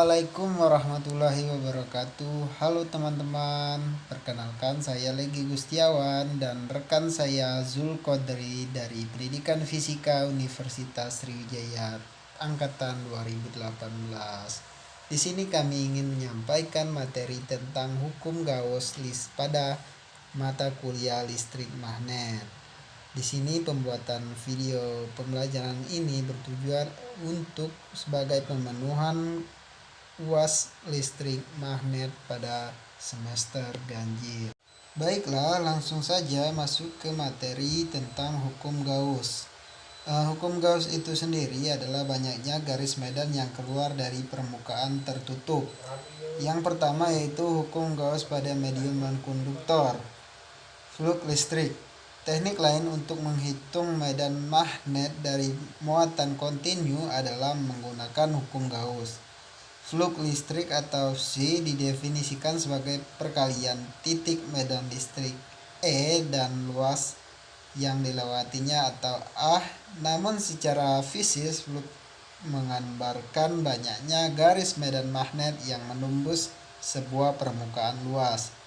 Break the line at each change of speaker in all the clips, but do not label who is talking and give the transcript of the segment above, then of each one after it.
Assalamualaikum warahmatullahi wabarakatuh. Halo teman-teman, perkenalkan saya Legi Gustiawan dan rekan saya Zulkodri dari Pendidikan Fisika Universitas Sriwijaya Angkatan 2018. Di sini kami ingin menyampaikan materi tentang hukum Gauss pada mata kuliah listrik magnet. Di sini pembuatan video pembelajaran ini bertujuan untuk sebagai pemenuhan UAS listrik magnet pada semester ganjil. Baiklah, langsung saja masuk ke materi tentang hukum Gauss. Hukum Gauss itu sendiri adalah banyaknya garis medan yang keluar dari permukaan tertutup. Yang pertama yaitu hukum Gauss pada medium non-konduktor, flux listrik. Teknik lain untuk menghitung medan magnet dari muatan kontinu adalah menggunakan hukum Gauss. Flux listrik atau C didefinisikan sebagai perkalian titik medan listrik E dan luas yang dilewatinya atau A. Namun secara fisis flux menggambarkan banyaknya garis medan magnet yang menembus sebuah permukaan luas.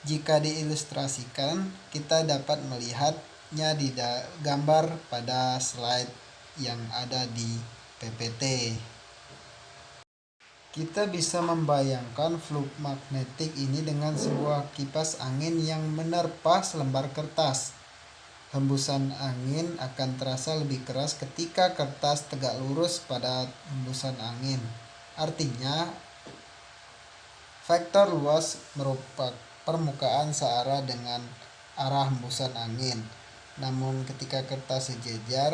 Jika diilustrasikan, kita dapat melihatnya di gambar pada slide yang ada di PPT. Kita bisa membayangkan flux magnetik ini dengan sebuah kipas angin yang menerpa selembar kertas. Hembusan angin akan terasa lebih keras ketika kertas tegak lurus pada hembusan angin. Artinya, vektor luas merupakan permukaan searah dengan arah hembusan angin. Namun ketika kertas sejajar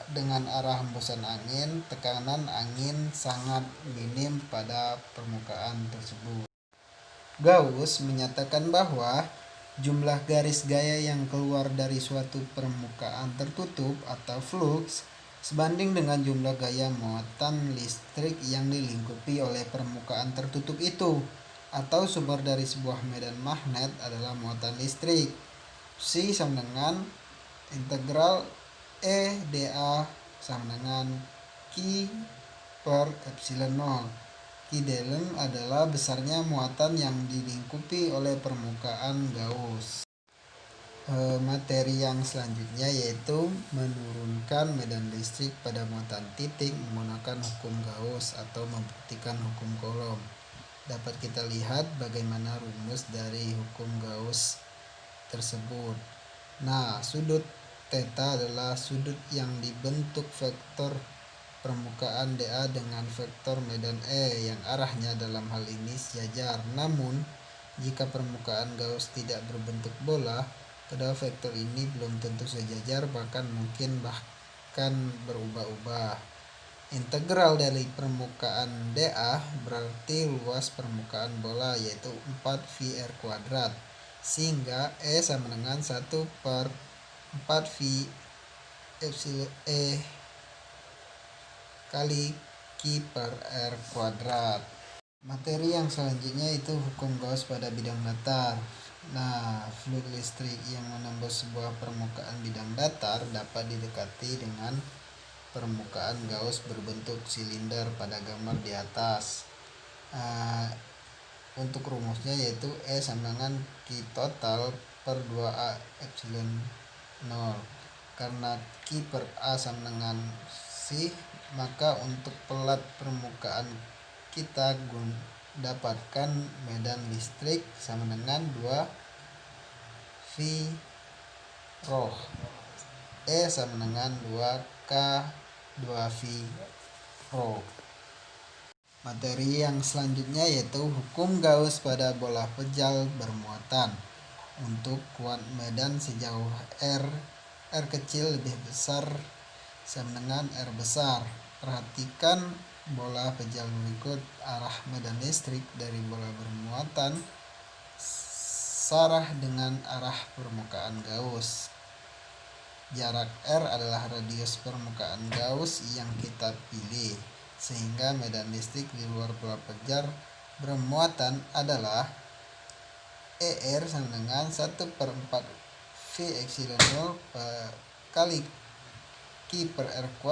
dengan arah hembusan angin, tekanan angin sangat minim pada permukaan tersebut. Gauss menyatakan bahwa jumlah garis gaya yang keluar dari suatu permukaan tertutup atau flux sebanding dengan jumlah gaya muatan listrik yang dilingkupi oleh permukaan tertutup itu, atau sumber dari sebuah medan magnet adalah muatan listrik. C sama dengan integral E dA sama dengan Q per epsilon 0. Q dalam adalah besarnya muatan yang dilingkupi oleh permukaan Gauss. Materi yang selanjutnya yaitu menurunkan medan listrik pada muatan titik menggunakan hukum Gauss atau membuktikan hukum Coulomb. Dapat kita lihat bagaimana rumus dari hukum Gauss tersebut. Nah, sudut theta adalah sudut yang dibentuk vektor permukaan dA dengan vektor medan E yang arahnya dalam hal ini sejajar. Namun, jika permukaan Gauss tidak berbentuk bola, kedua vektor ini belum tentu sejajar, bahkan berubah-ubah. Integral dari permukaan dA berarti luas permukaan bola yaitu 4πr², sehingga E sama dengan 1 per 4π epsilon E kali Q per R². Materi yang selanjutnya itu hukum Gauss pada bidang datar. Nah, flux listrik yang menembus sebuah permukaan bidang datar dapat didekati dengan permukaan Gauss berbentuk silinder pada gambar di atas. Untuk rumusnya yaitu E sama dengan Q total per 2A epsilon 0. Karena Q per A sama dengan C, maka untuk pelat permukaan kita dapatkan medan listrik sama dengan 2 V rho. E sama dengan 2K 2V rho. Materi yang selanjutnya yaitu hukum Gauss pada bola pejal bermuatan. Untuk kuat medan sejauh R kecil lebih besar sama dengan R besar. Perhatikan bola pejal berikut. Arah medan listrik dari bola bermuatan searah dengan arah permukaan Gauss. Jarak R adalah radius permukaan Gauss yang kita pilih, sehingga medan listrik di luar bola pejal bermuatan adalah ER sama dengan 1 per 4 V epsilon 0 kali Q per R²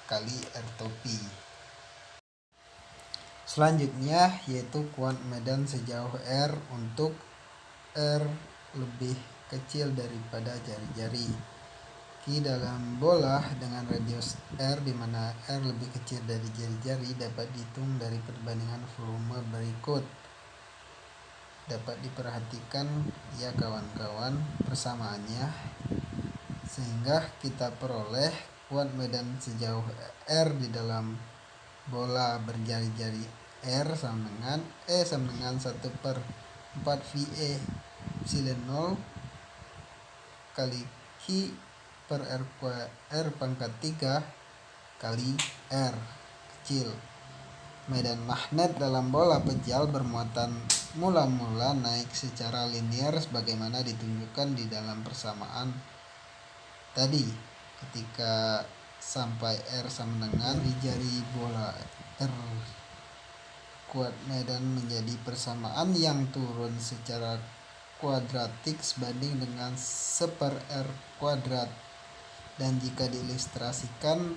kali R topi. Selanjutnya yaitu kuat medan sejauh R untuk R lebih kecil daripada jari-jari. Dalam bola dengan radius R di mana R lebih kecil dari jari-jari dapat dihitung dari perbandingan volume berikut. Dapat diperhatikan ya kawan-kawan persamaannya, sehingga kita peroleh kuat medan sejauh R di dalam bola berjari-jari R sama dengan E sama dengan 1/4 VE epsilon 0 kali Q per R pangkat 3 kali R kecil. Medan magnet dalam bola pejal bermuatan mula-mula naik secara linear sebagaimana ditunjukkan di dalam persamaan tadi. Ketika sampai R sama dengan di jari bola R, kuat medan menjadi persamaan yang turun secara kuadratik sebanding dengan 1/R kuadrat. Dan jika diilustrasikan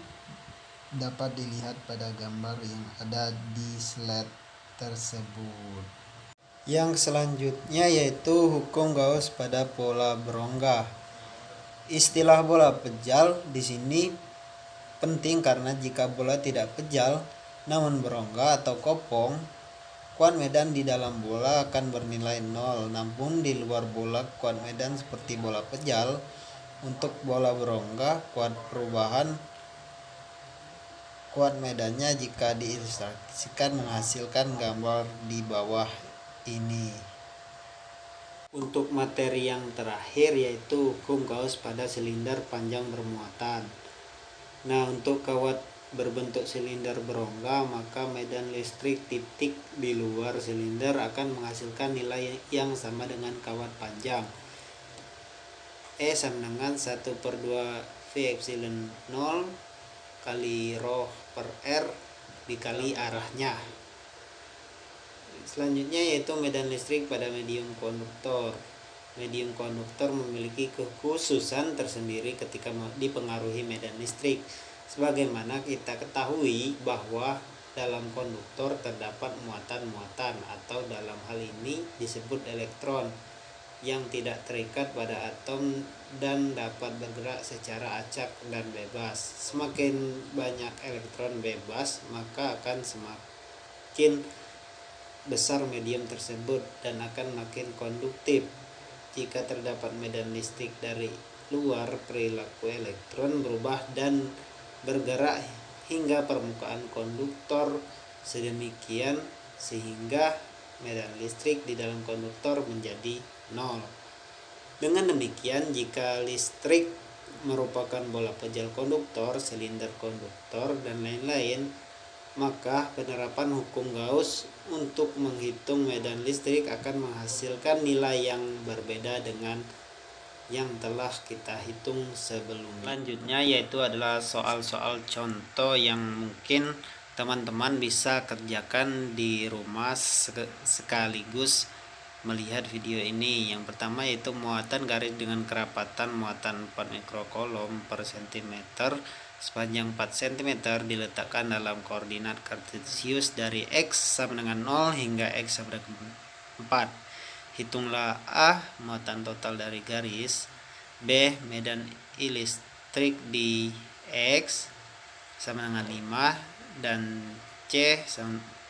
dapat dilihat pada gambar yang ada di slide tersebut. Yang selanjutnya yaitu hukum Gauss pada bola berongga. Istilah bola pejal di sini penting karena jika bola tidak pejal namun berongga atau kopong, kuat medan di dalam bola akan bernilai 0. Namun di luar bola kuat medan seperti bola pejal. Untuk bola berongga, kuat medannya jika diilustrasikan menghasilkan gambar di bawah ini. Untuk materi yang terakhir yaitu hukum Gauss pada silinder panjang bermuatan. Nah, untuk kawat berbentuk silinder berongga, maka medan listrik titik di luar silinder akan menghasilkan nilai yang sama dengan kawat panjang. E sama dengan 1/2 V epsilon 0 kali rho per R dikali arahnya. Selanjutnya yaitu medan listrik pada medium konduktor. Medium konduktor memiliki kekhususan tersendiri ketika dipengaruhi medan listrik. Sebagaimana kita ketahui bahwa dalam konduktor terdapat muatan-muatan atau dalam hal ini disebut elektron yang tidak terikat pada atom dan dapat bergerak secara acak dan bebas. Semakin banyak elektron bebas, maka akan semakin besar medium tersebut dan akan makin konduktif. Jika terdapat medan listrik dari luar, perilaku elektron berubah dan bergerak hingga permukaan konduktor sedemikian sehingga medan listrik di dalam konduktor menjadi 0. Dengan demikian, jika listrik merupakan bola pejal konduktor, silinder konduktor, dan lain-lain, maka penerapan hukum Gauss untuk menghitung medan listrik akan menghasilkan nilai yang berbeda dengan yang telah kita hitung sebelumnya. Selanjutnya yaitu adalah soal-soal contoh yang mungkin teman-teman bisa kerjakan di rumah sekaligus melihat video ini. Yang pertama yaitu muatan garis dengan kerapatan muatan 4 mikrokolom per cm sepanjang 4 cm diletakkan dalam koordinat kartesius dari X sama dengan 0 hingga X sama dengan 4. Hitunglah A, muatan total dari garis, B, medan listrik di X sama dengan 5, dan C,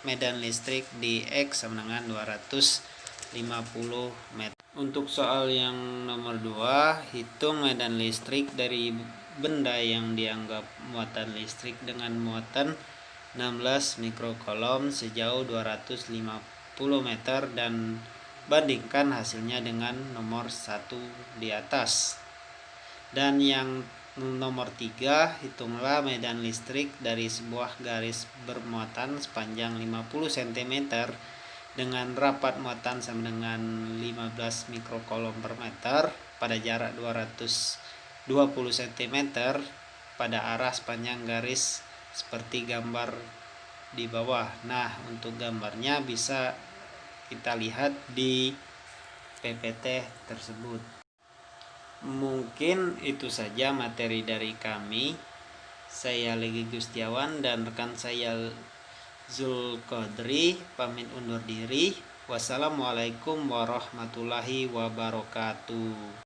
medan listrik di X sama dengan 250 meter. Untuk soal yang nomor 2, hitung medan listrik dari benda yang dianggap muatan listrik dengan muatan 16 mikrokolom sejauh 250 meter dan bandingkan hasilnya dengan nomor 1 di atas. Dan yang nomor 3, hitunglah medan listrik dari sebuah garis bermuatan sepanjang 50 cm dengan rapat muatan sama dengan 15 mikrokolom per meter pada jarak 220 cm pada arah sepanjang garis seperti gambar di bawah. Nah, untuk gambarnya bisa kita lihat di PPT tersebut. Mungkin itu saja materi dari kami. Saya Legi Gustiawan dan rekan saya Zulkodri pamit undur diri. Wassalamualaikum warahmatullahi wabarakatuh.